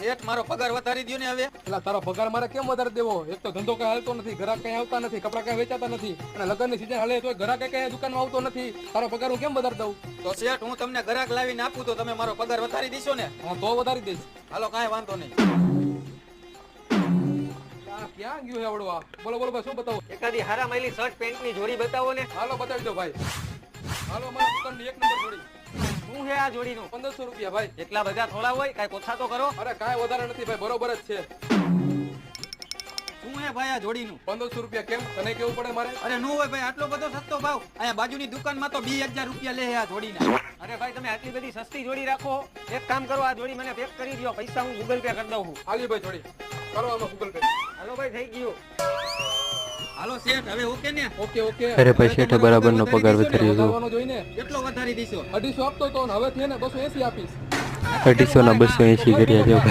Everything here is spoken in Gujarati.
શેઠ મારો પગાર વધારી દ્યો ને હવે. એટલે તારો પગાર મારે કેમ વધારે દેવો? એક તો ધંધો કઈ હાલતો નથી, ગ્રાહક કઈ આવતા નથી, કપડા કઈ વેચાતા નથી, અને લગ્નની સીઝન હાલે તો ગ્રાહક કઈ દુકાનમાં આવતો નથી. તારો પગાર હું કેમ વધારી દઉં? તો શેઠ હું તમને ગ્રાહક લાવીને આપું તો તમે મારો પગાર વધારી દેશો ને? હા તો વધારી દઈશ. હાલો કાંઈ વાંધો નહીં. ક્યાં ગયું હે આવડવા? બોલો બોલો ભાઈ, શું બતાવો? એકાદી હારા માયલી શર્ટ પેન્ટ ની જોડી બતાવો ને. હાલો બતાવી દો ભાઈ. હાલો મારા દુકાનની એક નંબર જોડી. શું છે આ જોડીનું? 1500 રૂપિયા ભાઈ. એટલા બધા થોડા હોય, કાઈ ઓછા તો કરો. અરે કાંઈ વધારે નથી ભાઈ, બરોબર જ છે. શું હે ભાઈ આ જોડીનું? 1500 રૂપિયા. કેમ તને કેવું પડે મારે? અરે નો હોય ભાઈ, આટલો બધો સસ્તો ભાવ. અહીંયા બાજુની દુકાનમાં તો 2000 રૂપિયા લે આ જોડીના. અરે ભાઈ તમે આટલી બધી સસ્તી જોડી રાખો. એક કામ કરો, આ જોડી મને પેક કરી દો, પૈસા હું ગૂગલ પે કરી દઉં છું. આલી ભાઈ જોડી કરો આમાં ગૂગલ પે. હાલો ભાઈ થઈ ગયું. હાલો શેઠ હવે ઓકે ને? Okay okay. અરે ભાઈ શેઠે બરાબરનો પગાર વધાર્યો હતો. વધારવાનો જોઈને કેટલો વધારી દીશો? 250 આપતો તો ને હવે છે ને 280 આપીશ. 250 ના 280 કર્યા છે.